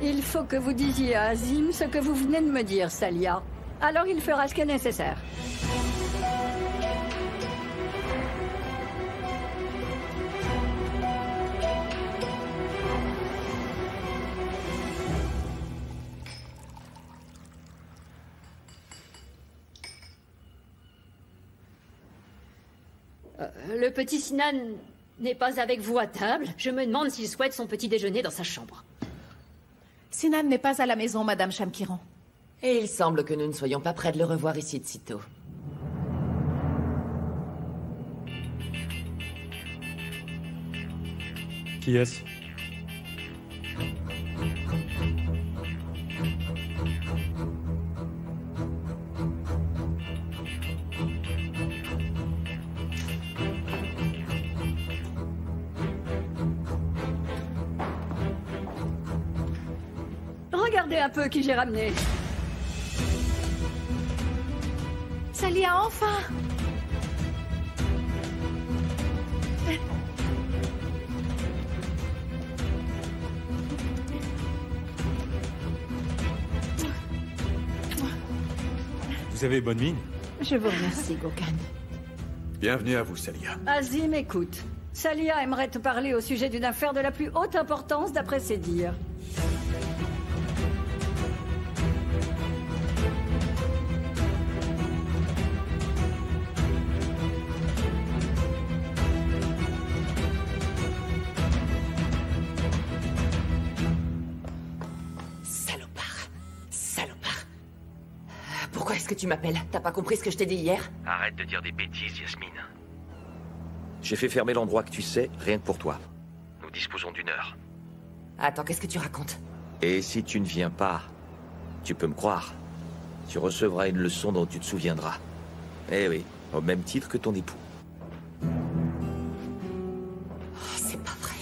Il faut que vous disiez à Azim ce que vous venez de me dire, Salia. Alors il fera ce qui est nécessaire. Le petit Sinan n'est pas avec vous à table. Je me demande s'il souhaite son petit déjeuner dans sa chambre. Sinan n'est pas à la maison, Madame Shamkiran. Et il semble que nous ne soyons pas prêts de le revoir ici de sitôt. Qui est-ce? Regardez un peu qui j'ai ramené. Salia, enfin! Vous avez bonne mine? Je vous remercie, Gokhan. Bienvenue à vous, Salia. Azim, écoute. Salia aimerait te parler au sujet d'une affaire de la plus haute importance d'après ses dires. Pourquoi est-ce que tu m'appelles? T'as pas compris ce que je t'ai dit hier? Arrête de dire des bêtises, Yasmine. J'ai fait fermer l'endroit que tu sais, rien que pour toi. Nous disposons d'1 heure. Attends, qu'est-ce que tu racontes? Et si tu ne viens pas, tu peux me croire. Tu recevras une leçon dont tu te souviendras. Eh oui, au même titre que ton époux. C'est pas vrai.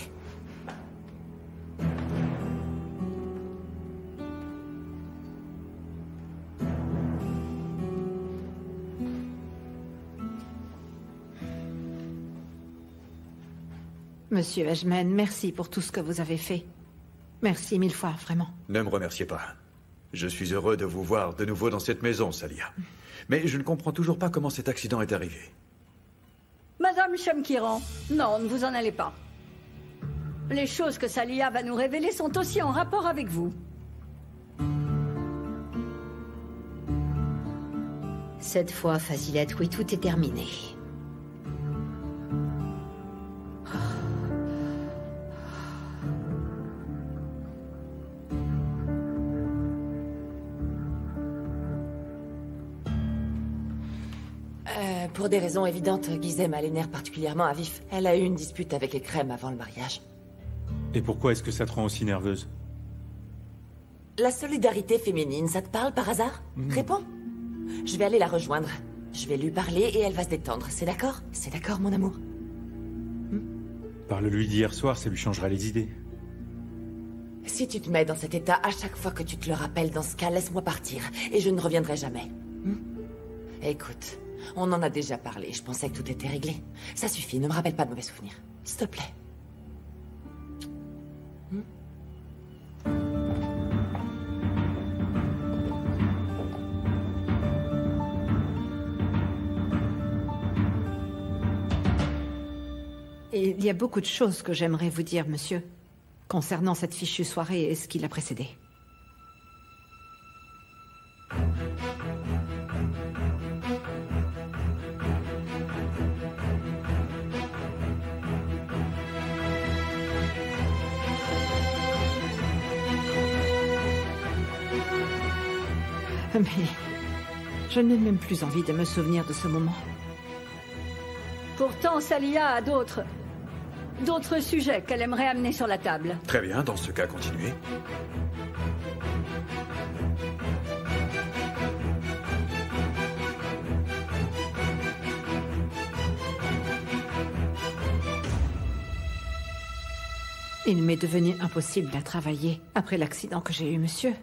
Monsieur Ajman, merci pour tout ce que vous avez fait. Merci 1000 fois, vraiment. Ne me remerciez pas. Je suis heureux de vous voir de nouveau dans cette maison, Salia. Mais je ne comprends toujours pas comment cet accident est arrivé. Madame Shamkiran, non, ne vous en allez pas. Les choses que Salia va nous révéler sont aussi en rapport avec vous. Cette fois, Fazilet, oui, tout est terminé. Pour des raisons évidentes, Gizem a les nerfs particulièrement à vif. Elle a eu une dispute avec Ekrem avant le mariage. Et pourquoi est-ce que ça te rend aussi nerveuse? La solidarité féminine, ça te parle par hasard? Réponds. Je vais aller la rejoindre. Je vais lui parler et elle va se détendre. C'est d'accord? C'est d'accord, mon amour? Parle-lui d'hier soir, ça lui changera les idées. Si tu te mets dans cet état à chaque fois que tu te le rappelles, dans ce cas, laisse-moi partir. Et je ne reviendrai jamais. Écoute, on en a déjà parlé. Je pensais que tout était réglé. Ça suffit, ne me rappelle pas de mauvais souvenirs. S'il te plaît. Il y a beaucoup de choses que j'aimerais vous dire, monsieur, concernant cette fichue soirée et ce qui l'a précédée. Mais je n'ai même plus envie de me souvenir de ce moment. Pourtant, Salia a d'autres sujets qu'elle aimerait amener sur la table. Très bien, dans ce cas, continuez. Il m'est devenu impossible à travailler après l'accident que j'ai eu, monsieur.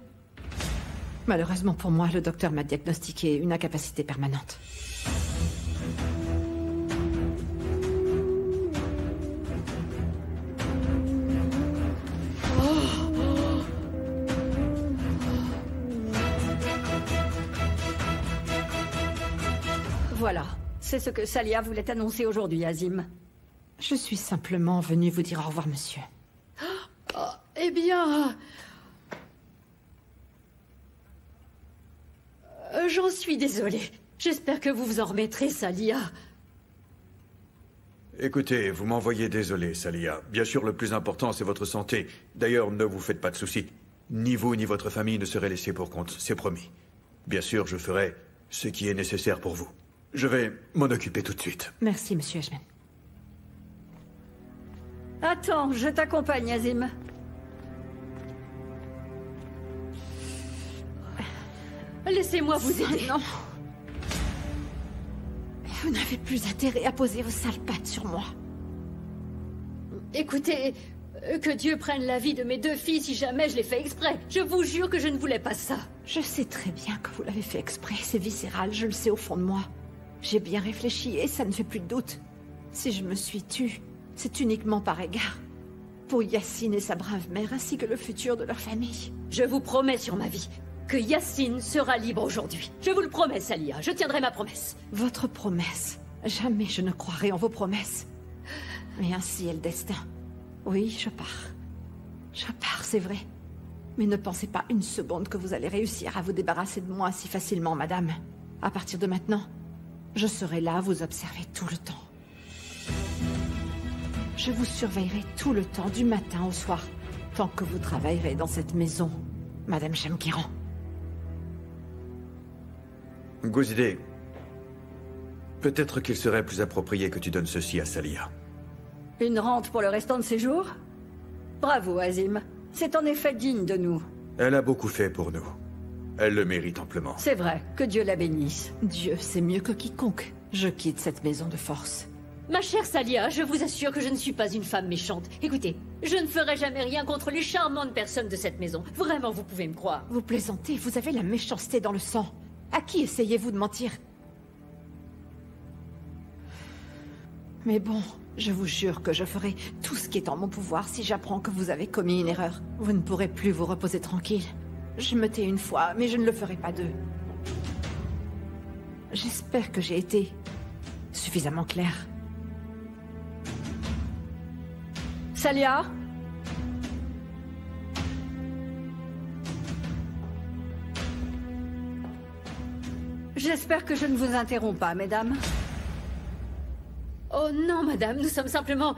Malheureusement pour moi, le docteur m'a diagnostiqué une incapacité permanente. Voilà. C'est ce que Salia voulait annoncer aujourd'hui, Azim. Je suis simplement venue vous dire au revoir, monsieur. Oh, eh bien... J'en suis désolée. J'espère que vous vous en remettrez, Salia. Écoutez, vous m'envoyez désolé, Salia. Bien sûr, le plus important, c'est votre santé. D'ailleurs, ne vous faites pas de soucis. Ni vous, ni votre famille ne serez laissés pour compte, c'est promis. Bien sûr, je ferai ce qui est nécessaire pour vous. Je vais m'en occuper tout de suite. Merci, monsieur Ashman. Attends, je t'accompagne, Azim. Laissez-moi vous aider. Non. Vous n'avez plus intérêt à poser vos sales pattes sur moi. Écoutez, que Dieu prenne la vie de mes 2 filles si jamais je l'ai fait exprès. Je vous jure que je ne voulais pas ça. Je sais très bien que vous l'avez fait exprès, c'est viscéral, je le sais au fond de moi. J'ai bien réfléchi et ça ne fait plus de doute. Si je me suis tue, c'est uniquement par égard pour Yacine et sa brave mère ainsi que le futur de leur famille. Je vous promets sur ma vie que Yacine sera libre aujourd'hui. Je vous le promets, Salia, je tiendrai ma promesse. Votre promesse. Jamais je ne croirai en vos promesses. Mais ainsi est le destin. Oui, je pars. Je pars, c'est vrai. Mais ne pensez pas une seconde que vous allez réussir à vous débarrasser de moi si facilement, madame. À partir de maintenant, je serai là à vous observer tout le temps. Je vous surveillerai tout le temps, du matin au soir, tant que vous travaillerez dans cette maison, madame Shamkiran. Gouzideh, peut-être qu'il serait plus approprié que tu donnes ceci à Salia. Une rente pour le restant de ses jours? Bravo, Azim. C'est en effet digne de nous. Elle a beaucoup fait pour nous. Elle le mérite amplement. C'est vrai, que Dieu la bénisse. Dieu, c'est mieux que quiconque. Je quitte cette maison de force. Ma chère Salia, je vous assure que je ne suis pas une femme méchante. Écoutez, je ne ferai jamais rien contre les charmantes personnes de cette maison. Vraiment, vous pouvez me croire. Vous plaisantez, vous avez la méchanceté dans le sang. À qui essayez-vous de mentir? Mais bon, je vous jure que je ferai tout ce qui est en mon pouvoir si j'apprends que vous avez commis une erreur. Vous ne pourrez plus vous reposer tranquille. Je me tais une fois, mais je ne le ferai pas 2. J'espère que j'ai été suffisamment claire. Salia? J'espère que je ne vous interromps pas, mesdames. Oh non, madame, nous sommes simplement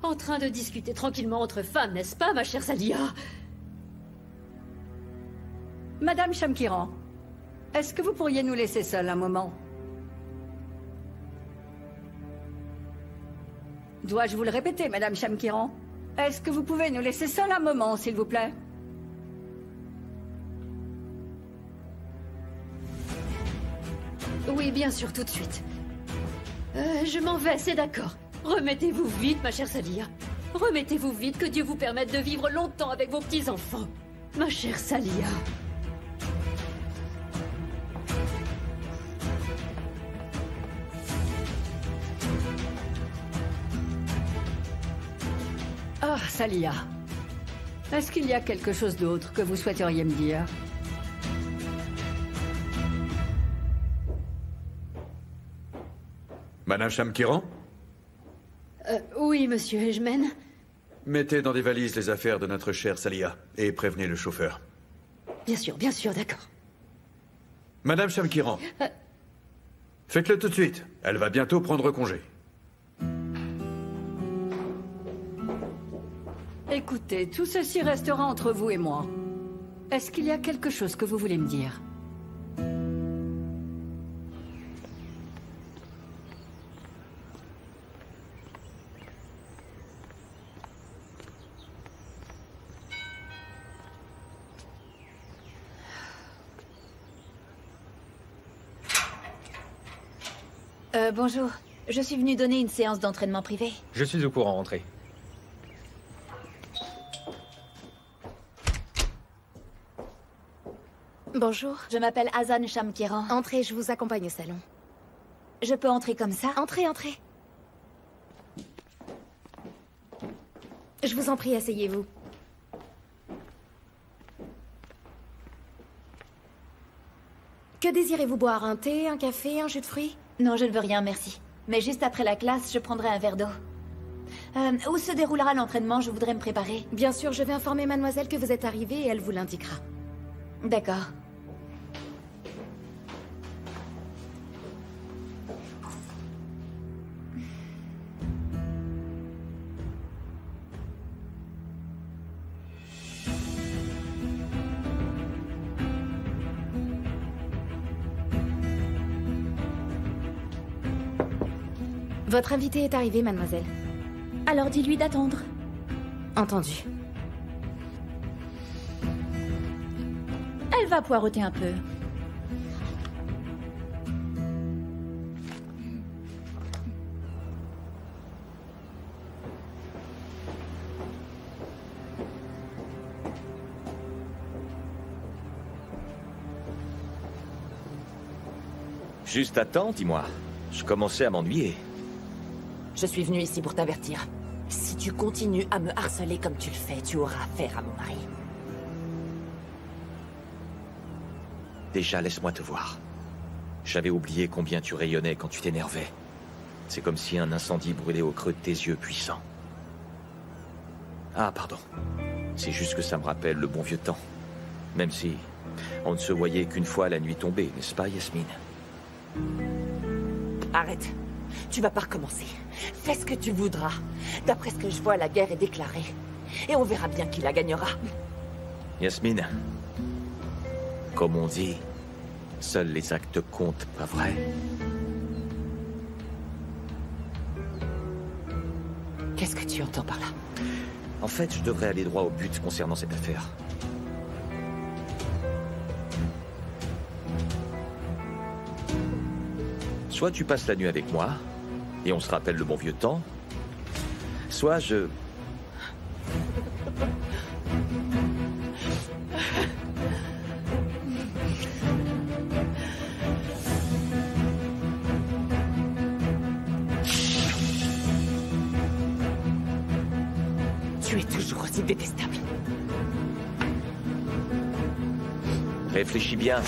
en train de discuter tranquillement entre femmes, n'est-ce pas, ma chère Salia? Madame Shamkiran, est-ce que vous pourriez nous laisser seuls un moment? Dois-je vous le répéter, Madame Shamkiran? Est-ce que vous pouvez nous laisser seuls un moment, s'il vous plaît? Oui, bien sûr, tout de suite. Je m'en vais, c'est d'accord. Remettez-vous vite, ma chère Salia. Remettez-vous vite, que Dieu vous permette de vivre longtemps avec vos petits-enfants. Ma chère Salia. Ah, Salia. Est-ce qu'il y a quelque chose d'autre que vous souhaiteriez me dire? Madame Shamkiran? Oui, monsieur Ejmen. Mettez dans des valises les affaires de notre chère Salia et prévenez le chauffeur. Bien sûr, d'accord. Madame Shamkiran, faites-le tout de suite. Elle va bientôt prendre congé. Écoutez, tout ceci restera entre vous et moi. Est-ce qu'il y a quelque chose que vous voulez me dire? Bonjour. Je suis venue donner une séance d'entraînement privé. Je suis au courant, entrez. Bonjour. Je m'appelle Azan Shamkiran. Entrez, je vous accompagne au salon. Je peux entrer comme ça? Entrez, entrez. Je vous en prie, asseyez-vous. Que désirez-vous boire? Un thé, un café, un jus de fruits? Non, je ne veux rien, merci. Mais juste après la classe, je prendrai un verre d'eau. Où se déroulera l'entraînement? Je voudrais me préparer. Bien sûr, je vais informer mademoiselle que vous êtes arrivée et elle vous l'indiquera. D'accord. Votre invité est arrivé, mademoiselle. Alors dis-lui d'attendre. Entendu. Elle va poireauter un peu. Juste à temps, dis-moi. Je commençais à m'ennuyer. Je suis venue ici pour t'avertir. Si tu continues à me harceler comme tu le fais, tu auras affaire à mon mari. Déjà, laisse-moi te voir. J'avais oublié combien tu rayonnais quand tu t'énervais. C'est comme si un incendie brûlait au creux de tes yeux puissants. Ah, pardon. C'est juste que ça me rappelle le bon vieux temps. Même si on ne se voyait qu'une fois la nuit tombée, n'est-ce pas, Yasmine? Arrête. Tu vas pas recommencer. Fais ce que tu voudras. D'après ce que je vois, la guerre est déclarée. Et on verra bien qui la gagnera. Yasmine, comme on dit, seuls les actes comptent, pas vrai? Qu'est-ce que tu entends par là? En fait, je devrais aller droit au but concernant cette affaire. Soit tu passes la nuit avec moi, et on se rappelle le bon vieux temps, soit je... Tu es toujours aussi détestable. Réfléchis bien.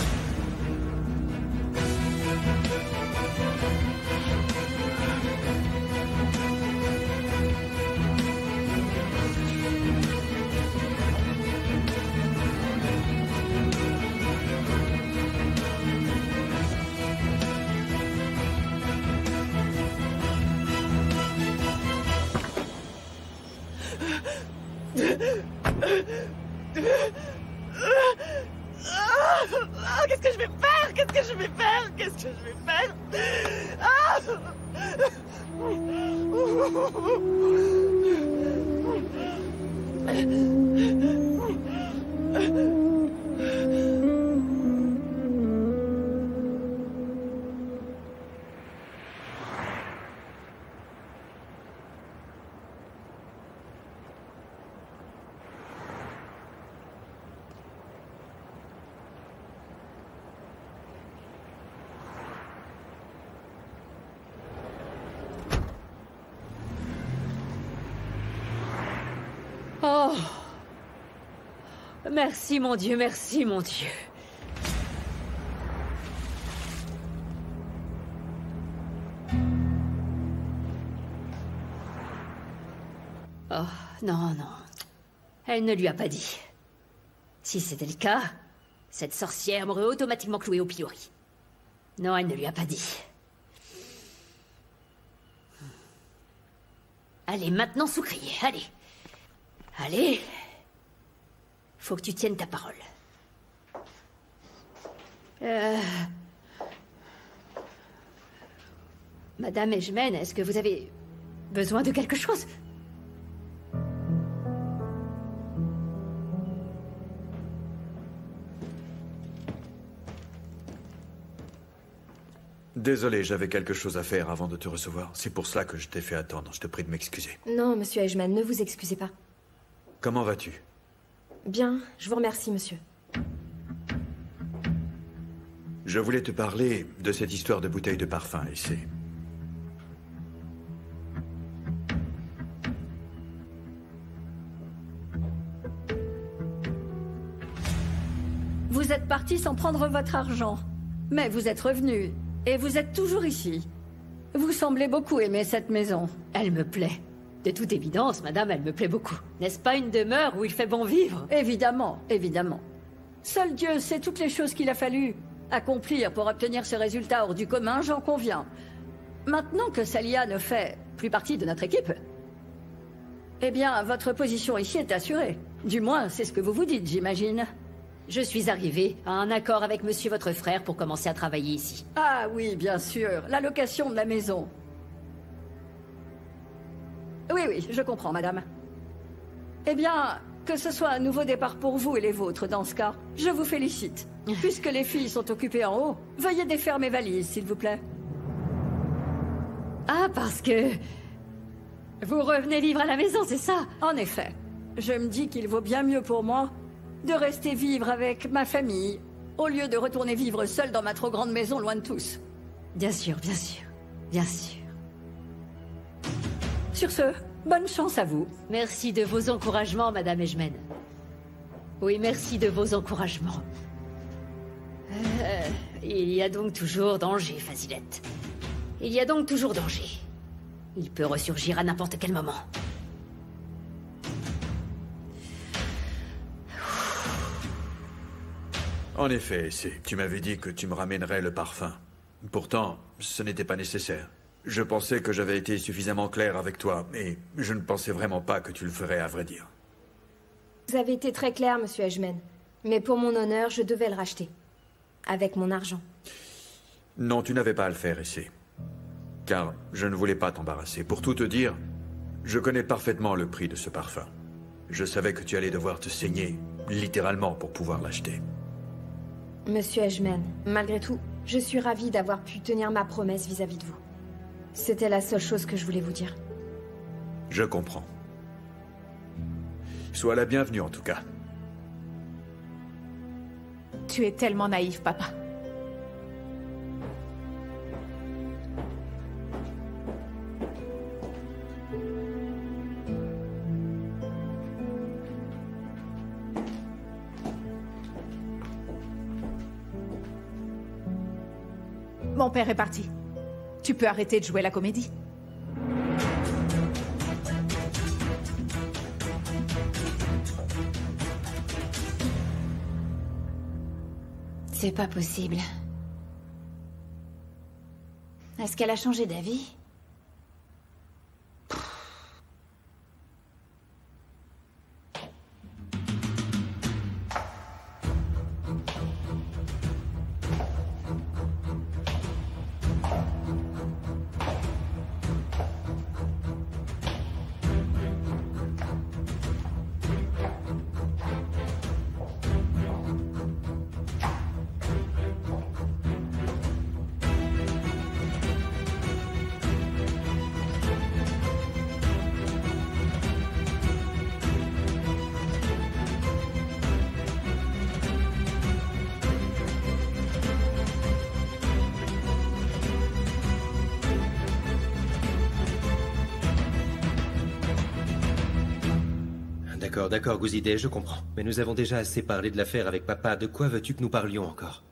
Qu'est-ce que je vais faire? Qu'est-ce que je vais faire? Qu'est-ce que je vais faire? Oh! Merci, mon Dieu, merci, mon Dieu. Oh, non, non. Elle ne lui a pas dit. Si c'était le cas, cette sorcière m'aurait automatiquement cloué au pilori. Non, elle ne lui a pas dit. Allez, maintenant, Soucrier, allez. Allez. Faut que tu tiennes ta parole. Madame Ejmen, est-ce que vous avez besoin de quelque chose? Désolé, j'avais quelque chose à faire avant de te recevoir. C'est pour cela que je t'ai fait attendre. Je te prie de m'excuser. Non, monsieur Ejman, ne vous excusez pas. Comment vas-tu? Bien, je vous remercie, monsieur. Je voulais te parler de cette histoire de bouteille de parfum, et c'est... Vous êtes parti sans prendre votre argent. Mais vous êtes revenu. Et vous êtes toujours ici. Vous semblez beaucoup aimer cette maison. Elle me plaît. De toute évidence, madame, elle me plaît beaucoup. N'est-ce pas une demeure où il fait bon vivre? Évidemment, évidemment. Seul Dieu sait toutes les choses qu'il a fallu accomplir pour obtenir ce résultat hors du commun, j'en conviens. Maintenant que Salia ne fait plus partie de notre équipe, eh bien, votre position ici est assurée. Du moins, c'est ce que vous vous dites, j'imagine. Je suis arrivée à un accord avec monsieur votre frère pour commencer à travailler ici. Ah oui, bien sûr, la location de la maison. Oui, oui, je comprends, madame. Eh bien, que ce soit un nouveau départ pour vous et les vôtres dans ce cas, je vous félicite. Puisque les filles sont occupées en haut, veuillez défaire mes valises, s'il vous plaît. Ah, parce que... vous revenez vivre à la maison, c'est ça? En effet. Je me dis qu'il vaut bien mieux pour moi de rester vivre avec ma famille, au lieu de retourner vivre seule dans ma trop grande maison loin de tous. Bien sûr, bien sûr, bien sûr. Sur ce, bonne chance à vous. Merci de vos encouragements, madame Ejmen. Oui, merci de vos encouragements. Il y a donc toujours danger, Fazilette. Il y a donc toujours danger. Il peut ressurgir à n'importe quel moment. En effet, tu m'avais dit que tu me ramènerais le parfum. Pourtant, ce n'était pas nécessaire. Je pensais que j'avais été suffisamment clair avec toi, et je ne pensais vraiment pas que tu le ferais, à vrai dire. Vous avez été très clair, monsieur Ejmen. Mais pour mon honneur, je devais le racheter. Avec mon argent. Non, tu n'avais pas à le faire, Essay. Car je ne voulais pas t'embarrasser. Pour tout te dire, je connais parfaitement le prix de ce parfum. Je savais que tu allais devoir te saigner, littéralement, pour pouvoir l'acheter. Monsieur Ejmen, malgré tout, je suis ravie d'avoir pu tenir ma promesse vis-à-vis de vous. C'était la seule chose que je voulais vous dire. Je comprends. Sois la bienvenue, en tout cas. Tu es tellement naïf, papa. Mon père est parti. Tu peux arrêter de jouer la comédie. C'est pas possible. Est-ce qu'elle a changé d'avis? D'accord, Gouzidé, je comprends. Mais nous avons déjà assez parlé de l'affaire avec papa. De quoi veux-tu que nous parlions encore?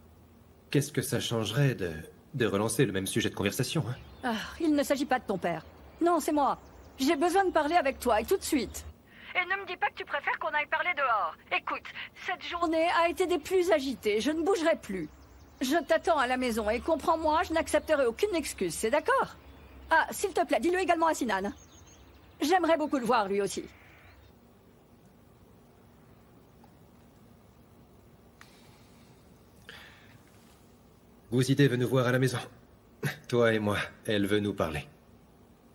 Qu'est-ce que ça changerait de relancer le même sujet de conversation, hein? Ah, il ne s'agit pas de ton père. Non, c'est moi. J'ai besoin de parler avec toi, et tout de suite. Et ne me dis pas que tu préfères qu'on aille parler dehors. Écoute, cette journée a été des plus agitées. Je ne bougerai plus. Je t'attends à la maison, et comprends-moi, je n'accepterai aucune excuse, c'est d'accord? Ah, s'il te plaît, dis-le également à Sinan. J'aimerais beaucoup le voir, lui aussi. Gouzidé veut nous voir à la maison. Toi et moi, elle veut nous parler.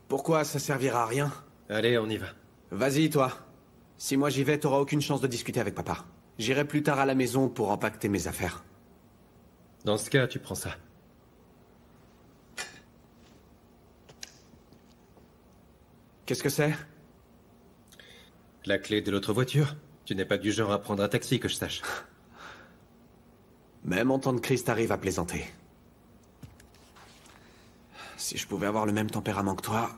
Pourquoi ça servira à rien? Allez, on y va. Vas-y, toi. Si moi j'y vais, t'auras aucune chance de discuter avec papa. J'irai plus tard à la maison pour empaqueter mes affaires. Dans ce cas, tu prends ça. Qu'est-ce que c'est? La clé de l'autre voiture. Tu n'es pas du genre à prendre un taxi, que je sache. Même en temps de crise, t'arrives à plaisanter. Si je pouvais avoir le même tempérament que toi...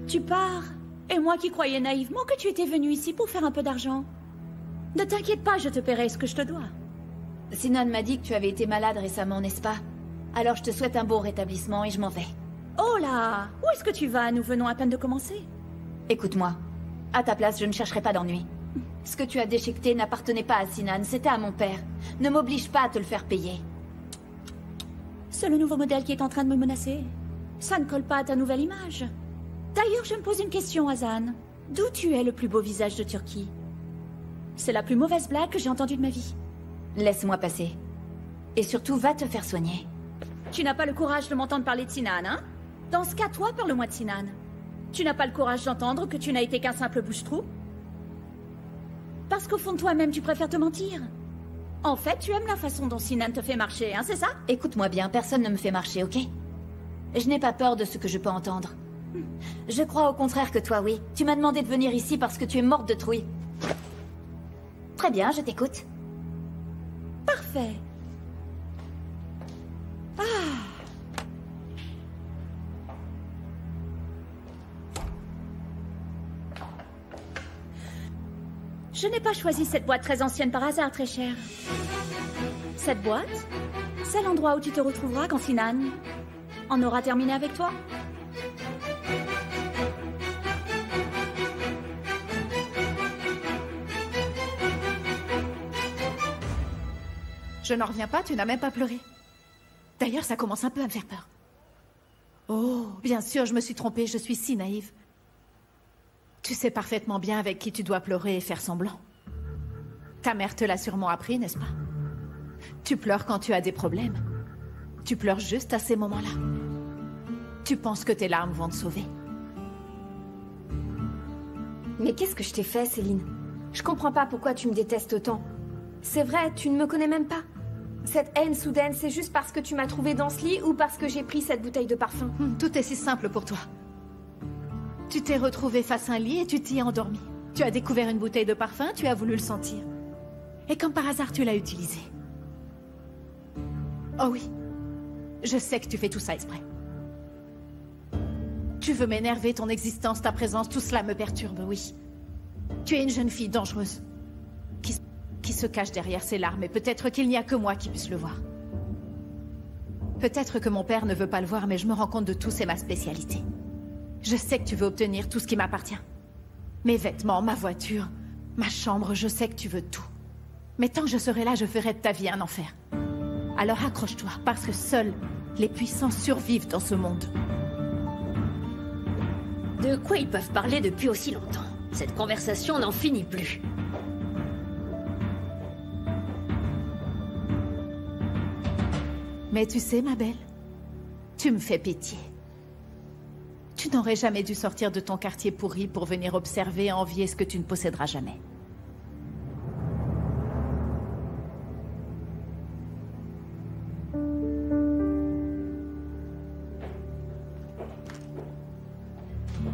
Tu pars. Et moi qui croyais naïvement que tu étais venu ici pour faire un peu d'argent. Ne t'inquiète pas, je te paierai ce que je te dois. Sinan m'a dit que tu avais été malade récemment, n'est-ce pas? Alors je te souhaite un bon rétablissement et je m'en vais. Oh là! Où est-ce que tu vas? Nous venons à peine de commencer. Écoute-moi. À ta place, je ne chercherai pas d'ennui. Ce que tu as déchiqueté n'appartenait pas à Sinan, c'était à mon père. Ne m'oblige pas à te le faire payer. C'est le nouveau modèle qui est en train de me menacer. Ça ne colle pas à ta nouvelle image. D'ailleurs, je me pose une question, Hazan. D'où tu es le plus beau visage de Turquie? C'est la plus mauvaise blague que j'ai entendue de ma vie. Laisse-moi passer. Et surtout, va te faire soigner. Tu n'as pas le courage de m'entendre parler de Sinan, hein? Dans ce cas, toi, parle-moi de Sinan. Tu n'as pas le courage d'entendre que tu n'as été qu'un simple bouche-trou? Parce qu'au fond de toi-même, tu préfères te mentir. En fait, tu aimes la façon dont Sinan te fait marcher, hein, c'est ça? Écoute-moi bien, personne ne me fait marcher, ok? Je n'ai pas peur de ce que je peux entendre. Je crois au contraire que toi, oui. Tu m'as demandé de venir ici parce que tu es morte de trouille. Très bien, je t'écoute. Parfait. Ah. Je n'ai pas choisi cette boîte très ancienne par hasard, très chère. Cette boîte, c'est l'endroit où tu te retrouveras quand Sinan en aura terminé avec toi. Je n'en reviens pas, tu n'as même pas pleuré. D'ailleurs, ça commence un peu à me faire peur. Oh, bien sûr, je me suis trompée, je suis si naïve. Tu sais parfaitement bien avec qui tu dois pleurer et faire semblant. Ta mère te l'a sûrement appris, n'est-ce pas? Tu pleures quand tu as des problèmes. Tu pleures juste à ces moments-là. Tu penses que tes larmes vont te sauver. Mais qu'est-ce que je t'ai fait, Céline? Je comprends pas pourquoi tu me détestes autant. C'est vrai, tu ne me connais même pas. Cette haine soudaine, c'est juste parce que tu m'as trouvée dans ce lit ou parce que j'ai pris cette bouteille de parfum? Tout est si simple pour toi. Tu t'es retrouvée face à un lit et tu t'y es endormie. Tu as découvert une bouteille de parfum, tu as voulu le sentir. Et comme par hasard, tu l'as utilisé. Oh oui, je sais que tu fais tout ça exprès. Tu veux m'énerver, ton existence, ta présence, tout cela me perturbe, oui. Tu es une jeune fille dangereuse, qui se cache derrière ses larmes, et peut-être qu'il n'y a que moi qui puisse le voir. Peut-être que mon père ne veut pas le voir, mais je me rends compte de tout, c'est ma spécialité. Je sais que tu veux obtenir tout ce qui m'appartient. Mes vêtements, ma voiture, ma chambre, je sais que tu veux tout. Mais tant que je serai là, je ferai de ta vie un enfer. Alors accroche-toi, parce que seuls les puissants survivent dans ce monde. De quoi ils peuvent parler depuis aussi longtemps? Cette conversation n'en finit plus. Mais tu sais, ma belle, tu me fais pitié. Tu n'aurais jamais dû sortir de ton quartier pourri pour venir observer et envier ce que tu ne posséderas jamais.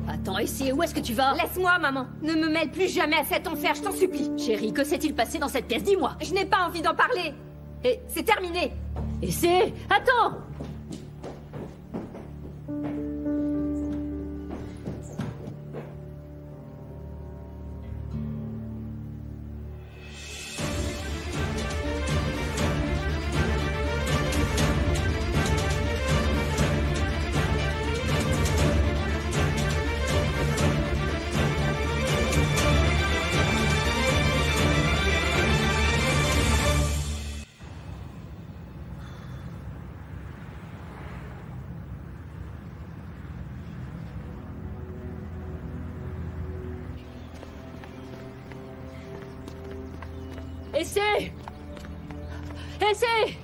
Attends, Essie, où est-ce que tu vas? Laisse-moi, maman. Ne me mêle plus jamais à cet enfer, je t'en supplie. Chérie, que s'est-il passé dans cette pièce? Dis-moi. Je n'ai pas envie d'en parler. Et c'est terminé. Essie, attends! Essaie! Essaie!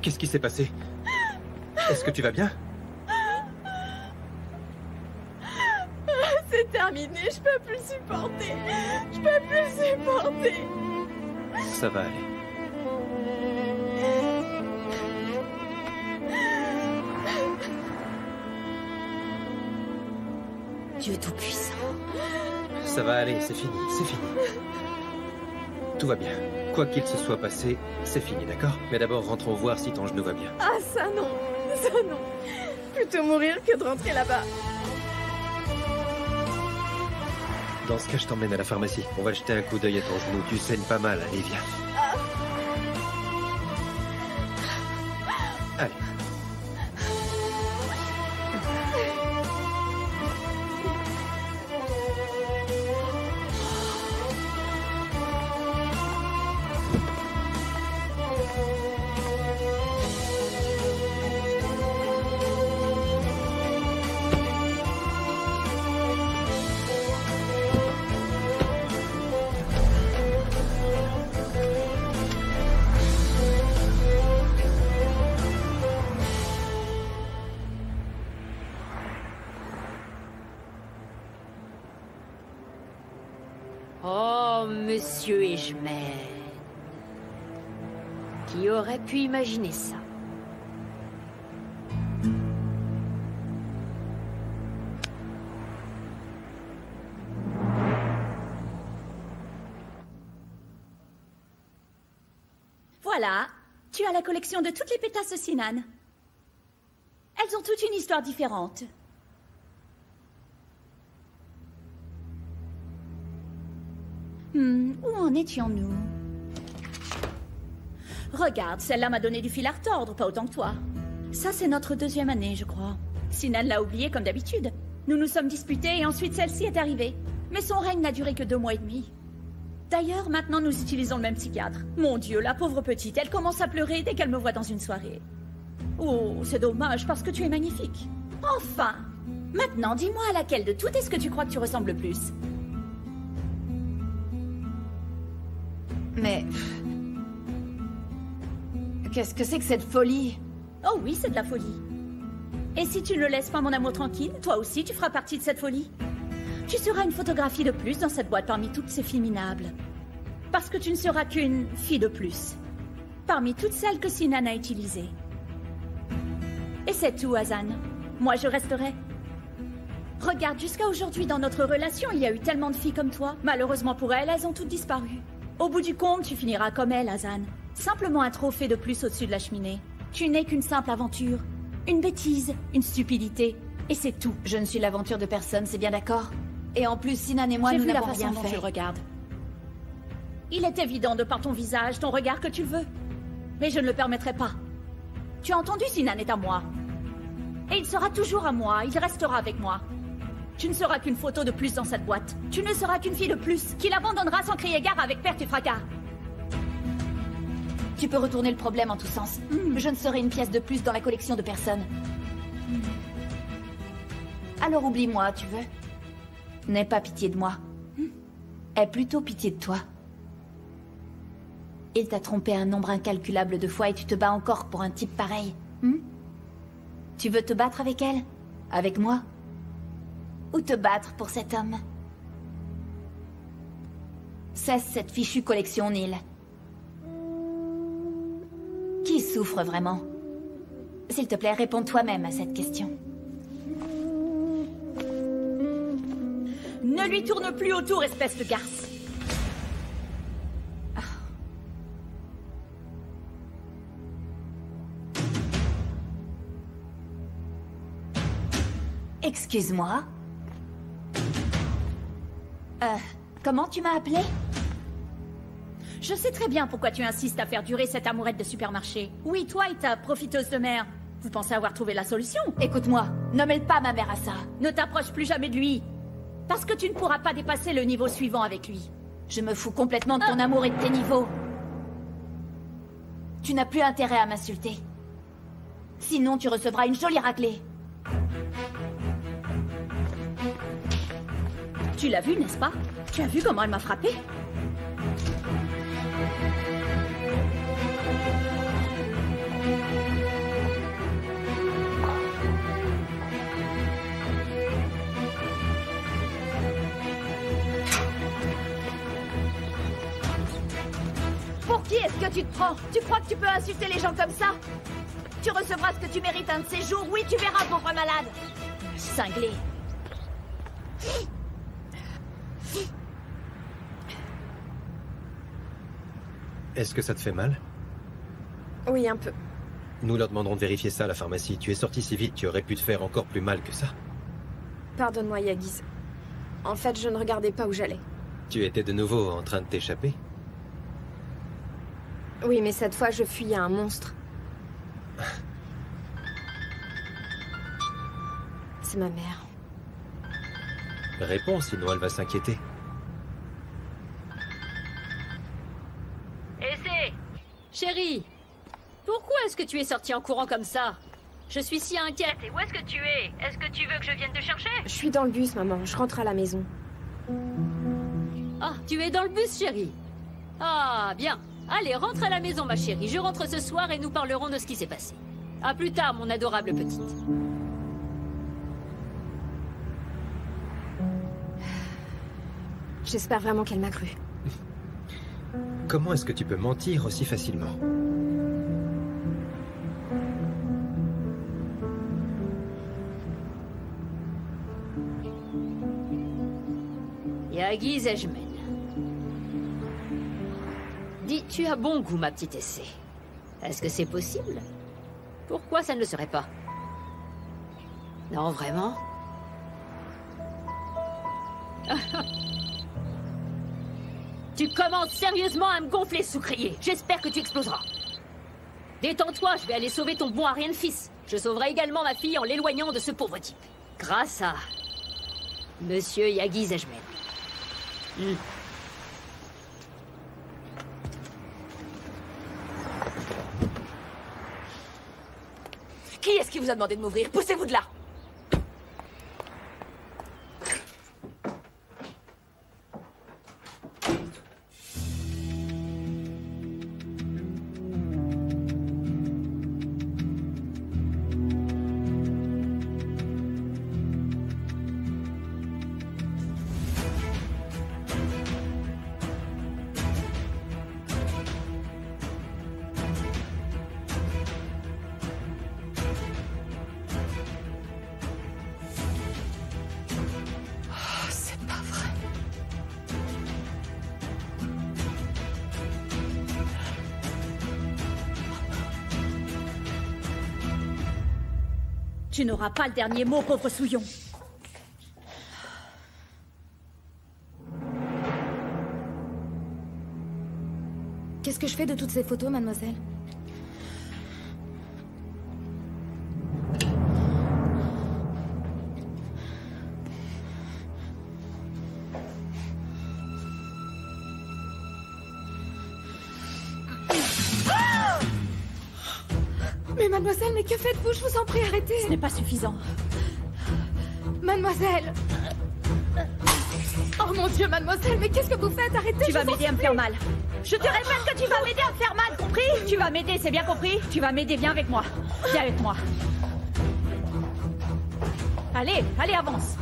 Qu'est-ce qui s'est passé? Est-ce que tu vas bien? C'est terminé, je peux plus supporter. Je peux plus supporter. Ça va aller. Dieu tout-puissant. Ça va aller, c'est fini, c'est fini. Tout va bien. Quoi qu'il se soit passé, c'est fini, d'accord? Mais d'abord, rentrons voir si ton genou va bien. Ah, ça non. Ça non. Plutôt mourir que de rentrer là-bas. Dans ce cas, je t'emmène à la pharmacie. On va jeter un coup d'œil à ton genou. Tu saignes pas mal. Allez, viens. Allez. Oh, monsieur Ejmen. Qui aurait pu imaginer ça? Voilà, tu as la collection de toutes les pétasses de Sinan. Elles ont toutes une histoire différente. Où en étions-nous? Regarde, celle-là m'a donné du fil à retordre, pas autant que toi. Ça, c'est notre 2e année, je crois. Sinan l'a oublié comme d'habitude. Nous nous sommes disputés et ensuite celle-ci est arrivée. Mais son règne n'a duré que 2 mois et demi. D'ailleurs, maintenant, nous utilisons le même psychiatre. Mon Dieu, la pauvre petite, elle commence à pleurer dès qu'elle me voit dans une soirée. Oh, c'est dommage parce que tu es magnifique. Enfin! Maintenant, dis-moi à laquelle de toutes est-ce que tu crois que tu ressembles le plus? Mais... qu'est-ce que c'est que cette folie? Oh oui, c'est de la folie. Et si tu ne laisses pas mon amour tranquille, toi aussi tu feras partie de cette folie. Tu seras une photographie de plus dans cette boîte parmi toutes ces filles minables. Parce que tu ne seras qu'une fille de plus. Parmi toutes celles que Sinan a utilisées. Et c'est tout, Hazan. Moi, je resterai. Regarde, jusqu'à aujourd'hui, dans notre relation, il y a eu tellement de filles comme toi. Malheureusement pour elles, elles ont toutes disparu. Au bout du compte, tu finiras comme elle, Hazan. Simplement un trophée de plus au-dessus de la cheminée. Tu n'es qu'une simple aventure. Une bêtise, une stupidité. Et c'est tout. Je ne suis l'aventure de personne, c'est bien d'accord? Et en plus, Sinan et moi, nous n'avons rien fait. J'ai vu la façon dont tu le regardes. Il est évident de par ton visage, ton regard que tu le veux. Mais je ne le permettrai pas. Tu as entendu, Sinan est à moi. Et il sera toujours à moi, il restera avec moi. Tu ne seras qu'une photo de plus dans cette boîte. Tu ne seras qu'une fille de plus, qui l'abandonnera sans crier gare avec perte et fracas. Tu peux retourner le problème en tous sens. Je ne serai une pièce de plus dans la collection de personne. Alors oublie-moi, tu veux? N'aie pas pitié de moi. Aie plutôt pitié de toi. Il t'a trompé un nombre incalculable de fois et tu te bats encore pour un type pareil. Tu veux te battre avec elle? Avec moi? Ou te battre pour cet homme? Cesse cette fichue collection, Neil. Qui souffre vraiment? S'il te plaît, réponds toi-même à cette question. Ne lui tourne plus autour, espèce de garce. Excuse-moi. Comment tu m'as appelé? Je sais très bien pourquoi tu insistes à faire durer cette amourette de supermarché. Oui, toi et ta profiteuse de mère. Vous pensez avoir trouvé la solution? Écoute-moi, ne mêle pas ma mère à ça. Ne t'approche plus jamais de lui. Parce que tu ne pourras pas dépasser le niveau suivant avec lui. Je me fous complètement de ton amour et de tes niveaux. Tu n'as plus intérêt à m'insulter. Sinon, tu recevras une jolie raclée. Tu l'as vu, n'est-ce pas? Tu as vu comment elle m'a frappé? Pour qui est-ce que tu te prends? Tu crois que tu peux insulter les gens comme ça? Tu recevras ce que tu mérites un de ces jours. Oui, tu verras, pauvre malade. Cinglé. Est-ce que ça te fait mal? Oui, un peu. Nous leur demanderons de vérifier ça à la pharmacie. Tu es sorti si vite, tu aurais pu te faire encore plus mal que ça. Pardonne-moi, Yagiz. En fait, je ne regardais pas où j'allais. Tu étais de nouveau en train de t'échapper? Oui, mais cette fois, je fuyais un monstre. C'est ma mère. Réponds, sinon elle va s'inquiéter. Essai! Chérie, pourquoi est-ce que tu es sortie en courant comme ça? Je suis si inquiète. Et où est-ce que tu es? Est-ce que tu veux que je vienne te chercher? Je suis dans le bus, maman. Je rentre à la maison. Ah, tu es dans le bus, chérie. Ah, bien. Allez, rentre à la maison, ma chérie. Je rentre ce soir et nous parlerons de ce qui s'est passé. À plus tard, mon adorable petite. J'espère vraiment qu'elle m'a cru. Comment est-ce que tu peux mentir aussi facilement? Yagiz Ejmen. Dis, tu as bon goût, ma petite essai. Est-ce que c'est possible? Pourquoi ça ne le serait pas? Non, vraiment? Tu commences sérieusement à me gonfler, Soucrier. J'espère que tu exploseras. Détends-toi, je vais aller sauver ton bon Aryan fils. Je sauverai également ma fille en l'éloignant de ce pauvre type. Grâce à... Monsieur Yagiz Ejmen. Qui est-ce qui vous a demandé de m'ouvrir? Poussez-vous de là! Tu n'auras pas le dernier mot, pauvre souillon. Qu'est-ce que je fais de toutes ces photos, mademoiselle? Mais mademoiselle, mais que faites-vous? Je vous en prie, arrêtez. Ce n'est pas suffisant. Mademoiselle. Oh mon Dieu, mademoiselle, mais qu'est-ce que vous faites? Arrêtez. Tu vas m'aider à me faire mal. Je te répète que tu vas m'aider à me faire mal, compris? Tu vas m'aider, c'est bien compris? Tu vas m'aider, viens avec moi. Viens avec moi. Allez, allez, avance.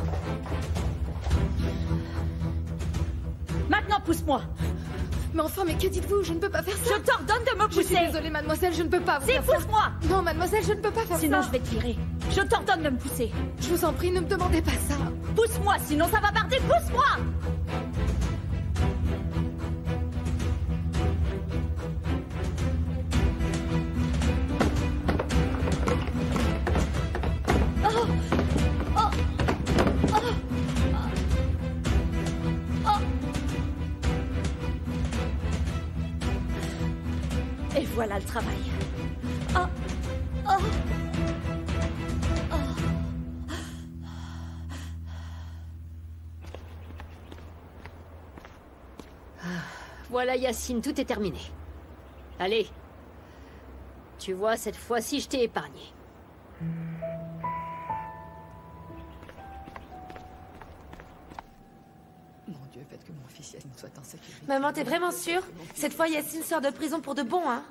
Maintenant, pousse-moi. Mais enfin, mais que dites-vous? Je ne peux pas faire ça. Je t'ordonne de me pousser. Je suis désolée, mademoiselle, je ne peux pas vous faire ça. Pousse-moi. Non, mademoiselle, je ne peux pas faire ça. Sinon, je vais te virer. Je t'ordonne de me pousser. Je vous en prie, ne me demandez pas ça. Pousse-moi, sinon ça va barder. Pousse-moi. Et voilà le travail. Voilà, Yacine, tout est terminé. Allez. Tu vois, cette fois-ci, je t'ai épargné. Mon Dieu, faites que mon fils Yacine soit en sécurité. Maman, t'es vraiment sûre? Cette fois, Yacine sort de prison pour de bon, hein?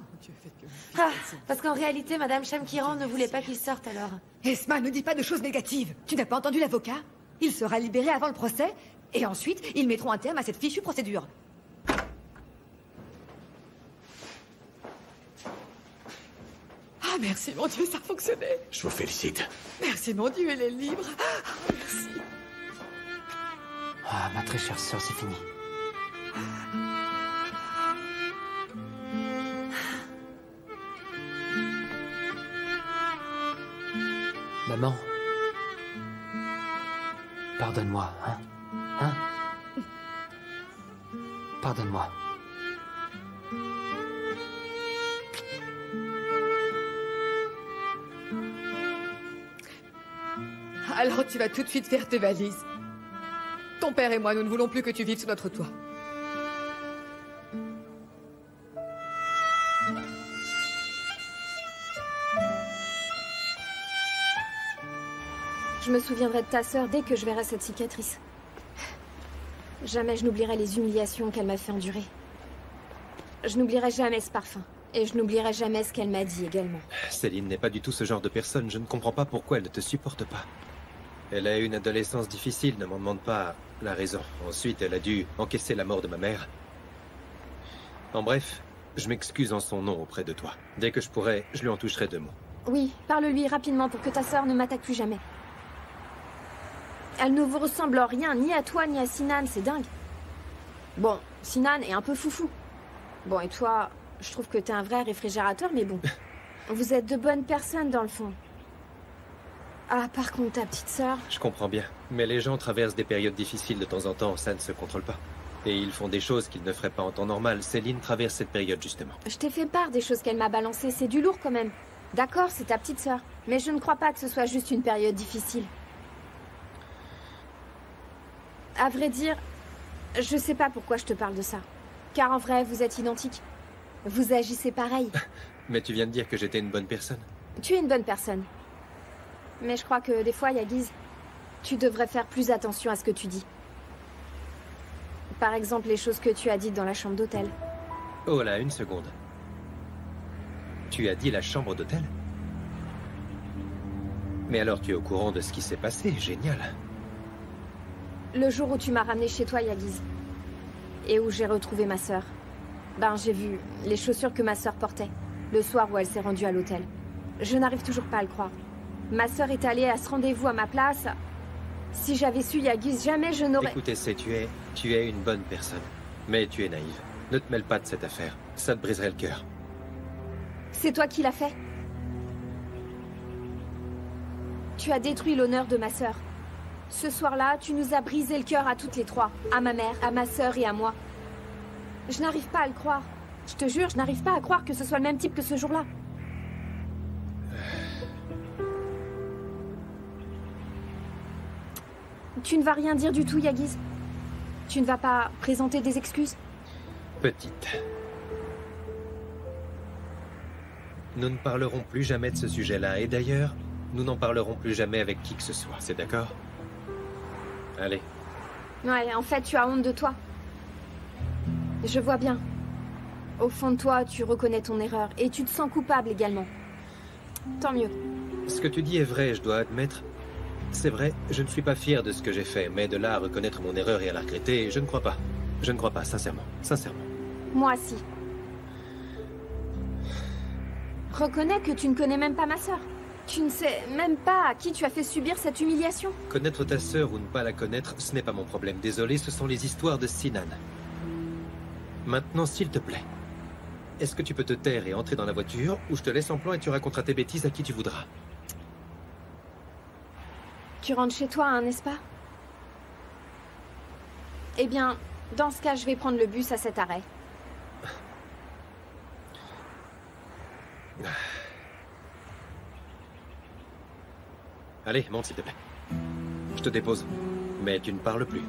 Ah, parce qu'en réalité, Madame Shamkiran ne voulait pas qu'il sorte alors. Esma, ne dis pas de choses négatives. Tu n'as pas entendu l'avocat? Il sera libéré avant le procès, et ensuite, ils mettront un terme à cette fichue procédure. Ah, merci, mon Dieu, ça a fonctionné. Je vous félicite. Merci, mon Dieu, elle est libre. Ah, merci. Ah, ma très chère sœur, c'est fini. Maman. Pardonne-moi, hein? Hein? Pardonne-moi. Alors tu vas tout de suite faire tes valises. Ton père et moi, nous ne voulons plus que tu vives sous notre toit. Je me souviendrai de ta sœur dès que je verrai cette cicatrice. Jamais je n'oublierai les humiliations qu'elle m'a fait endurer. Je n'oublierai jamais ce parfum. Et je n'oublierai jamais ce qu'elle m'a dit également. Céline n'est pas du tout ce genre de personne. Je ne comprends pas pourquoi elle ne te supporte pas. Elle a eu une adolescence difficile, ne m'en demande pas la raison. Ensuite, elle a dû encaisser la mort de ma mère. En bref, je m'excuse en son nom auprès de toi. Dès que je pourrai, je lui en toucherai 2 mots. Oui, parle-lui rapidement pour que ta sœur ne m'attaque plus jamais. Elle ne vous ressemble en rien, ni à toi, ni à Sinan, c'est dingue. Bon, Sinan est un peu foufou. Bon, et toi, je trouve que t'es un vrai réfrigérateur, mais bon. Vous êtes de bonnes personnes, dans le fond. Ah, par contre, ta petite sœur... Je comprends bien. Mais les gens traversent des périodes difficiles de temps en temps, ça ne se contrôle pas. Et ils font des choses qu'ils ne feraient pas en temps normal. Céline traverse cette période, justement. Je t'ai fait part des choses qu'elle m'a balancées, c'est du lourd quand même. D'accord, c'est ta petite sœur. Mais je ne crois pas que ce soit juste une période difficile. À vrai dire, je sais pas pourquoi je te parle de ça. Car en vrai, vous êtes identiques. Vous agissez pareil. Mais tu viens de dire que j'étais une bonne personne. Tu es une bonne personne. Mais je crois que des fois, Yagiz, tu devrais faire plus attention à ce que tu dis. Par exemple, les choses que tu as dites dans la chambre d'hôtel. Oh là, une seconde. Tu as dit la chambre d'hôtel? Mais alors tu es au courant de ce qui s'est passé, génial. Le jour où tu m'as ramené chez toi, Yagiz, et où j'ai retrouvé ma sœur, ben j'ai vu les chaussures que ma sœur portait, le soir où elle s'est rendue à l'hôtel. Je n'arrive toujours pas à le croire. Ma sœur est allée à ce rendez-vous à ma place. Si j'avais su, Yagiz, jamais je n'aurais... Écoutez, tu es une bonne personne. Mais tu es naïve. Ne te mêle pas de cette affaire. Ça te briserait le cœur. C'est toi qui l'as fait. Tu as détruit l'honneur de ma sœur. Ce soir-là, tu nous as brisé le cœur à toutes les trois. À ma mère, à ma sœur et à moi. Je n'arrive pas à le croire. Je te jure, je n'arrive pas à croire que ce soit le même type que ce jour-là. Tu ne vas rien dire du tout, Yagiz. Tu ne vas pas présenter des excuses? Petite. Nous ne parlerons plus jamais de ce sujet-là. Et d'ailleurs, nous n'en parlerons plus jamais avec qui que ce soit. C'est d'accord? Allez. Ouais, en fait, tu as honte de toi. Je vois bien. Au fond de toi, tu reconnais ton erreur. Et tu te sens coupable également. Tant mieux. Ce que tu dis est vrai, je dois admettre. C'est vrai, je ne suis pas fier de ce que j'ai fait, mais de là à reconnaître mon erreur et à la regretter, je ne crois pas. Je ne crois pas, sincèrement. Sincèrement. Moi aussi. Reconnais que tu ne connais même pas ma sœur. Tu ne sais même pas à qui tu as fait subir cette humiliation. Connaître ta sœur ou ne pas la connaître, ce n'est pas mon problème. Désolé, ce sont les histoires de Sinan. Maintenant, s'il te plaît, est-ce que tu peux te taire et entrer dans la voiture, ou je te laisse en plan et tu raconteras tes bêtises à qui tu voudras? Tu rentres chez toi, hein, n'est-ce pas? Eh bien, dans ce cas, je vais prendre le bus à cet arrêt. Allez, monte s'il te plaît. Je te dépose. Mais tu ne parles plus.